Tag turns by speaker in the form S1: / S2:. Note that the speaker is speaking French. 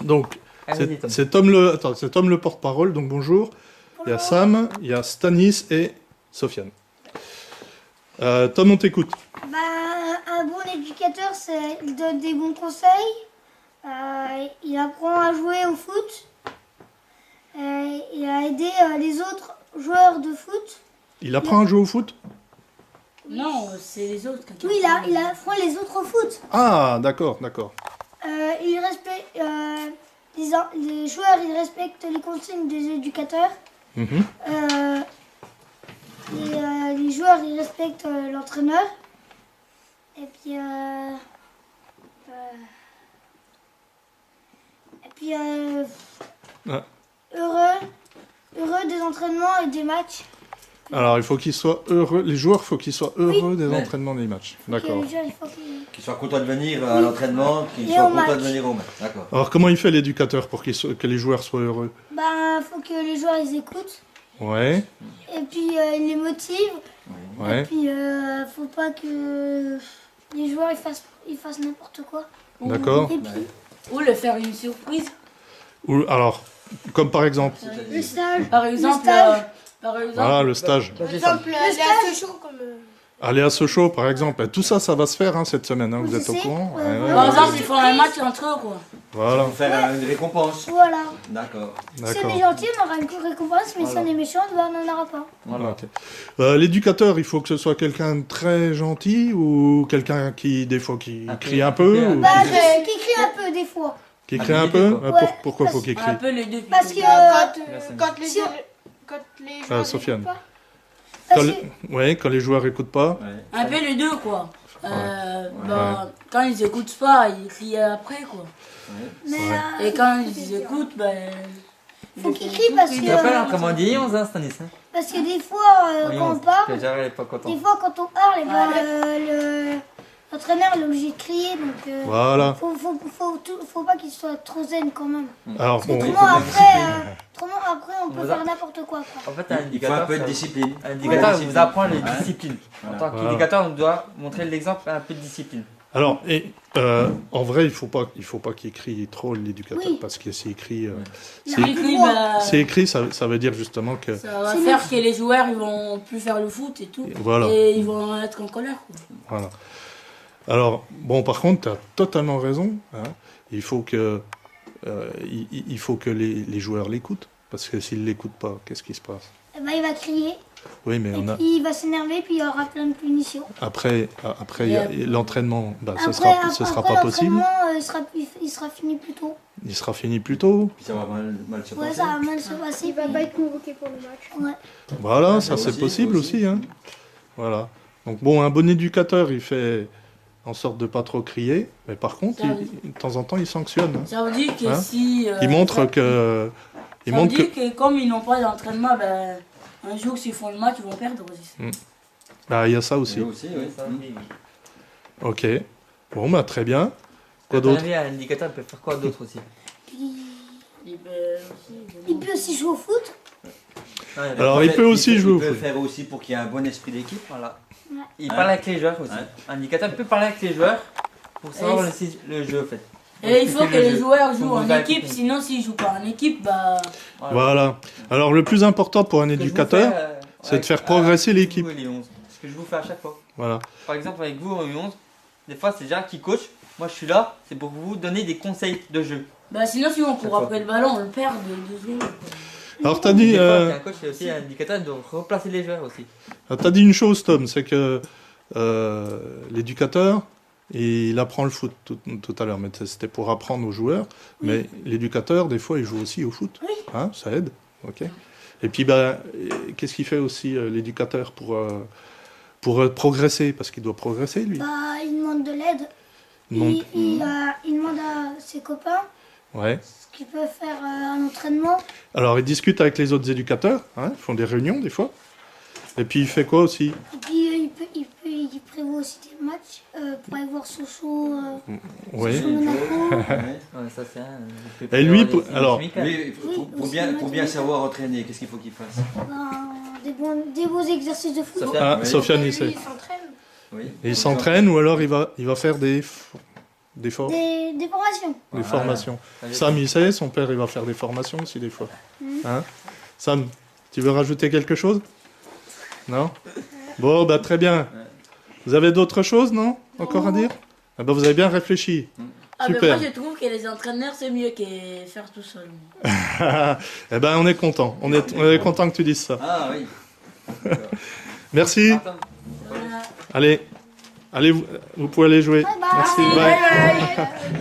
S1: Donc,
S2: Allez, Tom.
S1: c'est Tom le porte-parole, donc bonjour. Il y a Sam, il y a Stanis et Sofiane. Tom, on t'écoute.
S3: Bah, un bon éducateur, il donne des bons conseils, il apprend à jouer au foot, il a aidé les autres joueurs de foot.
S1: Il apprend à jouer au foot?
S4: Non, c'est les autres.
S3: Oui, il apprend les autres au foot.
S1: Ah, d'accord, d'accord.
S3: Il respecte, les joueurs, ils respectent les consignes des éducateurs.
S1: Mhm.
S3: Les joueurs, ils respectent l'entraîneur. Et puis,
S1: Ah.
S3: heureux des entraînements et des matchs.
S1: Alors, il faut qu'ils soient heureux. Les joueurs, il faut qu'ils soient heureux des entraînements des matchs. D'accord.
S3: Les joueurs, il faut qu'ils-
S5: Qu'ils soient contents de venir à l'entraînement, qu'ils
S3: Et
S5: soient
S3: au
S5: contents
S3: match.
S5: de venir au match. D'accord.
S1: Alors, comment il fait l'éducateur pour que les joueurs soient heureux?
S3: Ben, faut que les joueurs, ils écoutent.
S1: Ouais,
S3: Et puis, il les motive. Et
S1: ouais.
S3: puis, faut pas que les joueurs, ils fassent n'importe quoi.
S1: D'accord.
S3: Et puis,
S4: Ou le faire une surprise.
S1: Alors, comme par exemple,
S3: le stage.
S4: Par exemple,
S3: stage.
S1: voilà, le stage.
S2: Bah,
S6: Par exemple, aller à Sochaux comme...
S1: Aller à Sochaux, par exemple. Tout ça, ça va se faire cette semaine. Vous
S3: Je
S1: êtes au
S3: sais.
S1: courant?
S3: Ouais,
S1: Ouais,
S3: ouais.
S1: ouais,
S4: par
S1: ouais.
S4: exemple, ils font un match entre eux, quoi.
S1: Voilà,
S5: Pour faire une récompense.
S3: Voilà.
S5: D'accord.
S3: Si on est
S1: d'accord.
S3: gentil, on aura une récompense, mais si
S2: Voilà.
S3: on est méchant, ben, on n'en aura pas.
S2: Voilà.
S1: Ok. L'éducateur, il faut que ce soit quelqu'un de très gentil ou quelqu'un qui, des fois, qui
S2: Un peu
S1: crie un peu
S2: compliqué,
S1: ou
S3: Bah,
S2: Ouais.
S3: qui crie un peu des fois.
S1: qui
S5: Ah,
S1: crie un
S5: des
S1: peu
S5: deux, quoi.
S3: Ouais.
S1: Pourquoi faut qu'il
S4: Un
S1: crie?
S4: peu les deux.
S3: Parce que,
S6: Quand les
S3: si on-
S6: joueurs
S1: Sofiane.
S6: écoutent pas.
S1: Quand,
S3: parce
S1: les...
S3: que-
S1: Ouais, quand les joueurs écoutent pas.
S5: Ouais.
S4: Un peu les deux, quoi.
S1: Ouais.
S4: Quand ils écoutent pas, ils crient après, quoi.
S3: mais,
S4: Et quand ils écoutent, ben...
S3: faut qu'ils crient parce
S2: Tu te rappelles
S3: que,
S2: l'entraînement d'hier, 11 ans, Stanis, hein?
S3: parce que des fois,
S2: Oui,
S3: quand on
S2: 11.
S3: parle,
S2: Déjà, elle est pas contente.
S3: des fois, quand on parle, eh ben, l'entraîneur il est obligé de crier, donc
S1: Voilà.
S3: faut pas qu'il soit trop zen quand même.
S1: Alors, bon,
S3: Autrement, après, on peut
S2: Voilà.
S3: faire n'importe quoi.
S2: En fait, un
S5: Il faut un
S2: indicateur,
S5: peu de
S2: ça-
S5: discipline.
S2: un indicateur
S5: Ouais.
S2: vous apprend les
S5: Ouais.
S2: disciplines. En
S5: Voilà.
S2: tant
S1: Voilà.
S2: qu'indicateur, on doit montrer l'exemple, un peu de discipline.
S1: alors en vrai, il faut pas qu'il crie trop l'éducateur
S3: Oui.
S1: parce que s'il crie,
S3: Il
S1: c'est
S3: a
S4: Ils
S3: plus
S4: crient,
S3: droit.
S4: ben,
S1: c'est écrit, ça veut dire justement que
S4: ça va
S3: C'est
S4: faire que les joueurs, ils vont plus faire le foot et tout.
S1: voilà.
S4: Et ils vont être en colère, quoi.
S1: Voilà. Alors, bon, par contre, tu as totalement raison. Hein. Il faut que les joueurs l'écoutent. Parce que s'ils ne l'écoutent pas, qu'est-ce qui se passe?
S3: Eh ben, il va crier,
S1: Oui, mais
S3: et puis il va s'énerver, puis il y aura plein de punitions.
S1: après il y a l'entraînement, ce
S3: Après,
S1: sera
S3: après
S1: pas possible.
S3: l'entraînement, il sera fini plus tôt.
S1: Il sera fini plus tôt.
S5: Puis ça va mal se
S3: Ouais,
S5: passer.
S3: ça va mal se passer.
S6: Il va
S3: puis-
S6: pas être convoqué pour le match.
S3: Ouais.
S1: Voilà, ça
S5: Ouais,
S1: c'est
S5: aussi,
S1: possible aussi. Hein. Voilà. Donc bon, un bon éducateur, il fait en sorte de pas trop crier, mais par contre,
S4: Ça
S1: de temps en temps, il sanctionne. Hein.
S4: Ça veut dire que
S1: Hein
S4: si...
S1: Il montre que... Il
S4: Ça veut
S1: montre que...
S4: dire que comme ils n'ont pas d'entraînement, ben, un jour s'ils font le match, ils vont perdre aussi.
S1: Ah, il y a ça aussi.
S5: Oui, aussi, oui.
S2: Ça, oui.
S1: Ok. Bon, bah très bien. Quoi
S2: À ton
S1: d'autre?
S2: avis, un indicateur peut faire quoi d'autre aussi?
S3: Puis,
S4: Et ben, aussi,
S3: il peut aussi jouer au foot.
S2: Non, il y a-
S1: Alors, il peut aussi jouer au
S5: Il peut
S1: foot.
S5: le faire aussi pour qu'il y ait un bon esprit d'équipe.
S2: Voilà.
S3: Ouais.
S2: Il
S5: Ouais.
S2: parle avec les joueurs aussi.
S5: Ouais.
S2: Un indicateur peut parler avec les joueurs pour savoir
S4: Et
S2: le jeu, en fait.
S4: Et il faut que les joueurs jouent
S2: Faut
S4: en
S2: vous
S4: équipe,
S2: écouter.
S4: sinon s'ils jouent pas en équipe, bah...
S1: Voilà. Alors, le plus important pour un éducateur, c'est de faire progresser l'équipe.
S2: Vous, les 11. Ce que je vous fais à chaque fois.
S1: voilà.
S2: Par exemple, avec vous, en U11, des fois, c'est déjà qui coach. Moi, je suis là, c'est pour vous donner des conseils de jeu.
S4: Bah sinon si on court
S2: fois.
S4: après le ballon, on le perd de jouer.
S1: Alors, t'as dit,
S2: Des fois, un coach, c'est aussi un indicateur de replacer les joueurs aussi.
S1: t'as dit une chose, Tom, c'est que l'éducateur, il apprend le foot tout à l'heure, mais c'était pour apprendre aux joueurs. Mais l'éducateur, des fois, il joue aussi au foot.
S4: Oui.
S1: Hein, ça aide. Ok. Et puis, bah, qu'est-ce qu'il fait aussi l'éducateur pour progresser? Parce qu'il doit progresser, lui.
S3: Bah, il demande de l'aide.
S1: Il demande-
S3: Il demande à ses copains
S1: Ouais.
S3: ce qu'ils peuvent faire à l'entraînement.
S1: Alors, il discute avec les autres éducateurs. Hein, ils font des réunions, des fois. Et puis, il fait quoi aussi?
S3: Et puis il prévoit aussi des matchs pour aller voir Sochaux.
S1: Oui.
S3: Sochaux Monaco.
S5: Ouais.
S2: Ouais, ça, c'est un.
S1: Et lui, alors-
S5: Lui, pour bien savoir entraîner, qu'est-ce qu'il faut qu'il fasse?
S3: Ben, des beaux exercices de foot.
S2: Sofiane.
S1: Ah,
S5: Oui.
S1: Sofiane, il
S6: Lui,
S1: sait.
S6: il s'entraîne.
S5: Oui.
S1: Et il s'entraîne ou alors il va faire des Des formations.
S3: Des formations.
S1: Des formations.
S2: Allez.
S1: Sam, il sait, son père, il va faire des formations aussi des fois. Hein Sam, tu veux rajouter quelque chose? Non? Bon, bah très bien. Vous avez d'autres choses, non? Encore à dire? Ah bah, vous avez bien réfléchi.
S4: Ah, mais
S1: Super.
S4: moi je trouve que les entraîneurs c'est mieux que faire tout seul.
S1: Eh ben, on est content. On est content que tu dises ça.
S5: Ah oui.
S1: Merci.
S4: Voilà.
S1: Allez, vous pouvez aller jouer.
S3: Bye bye.
S1: Merci. Bye.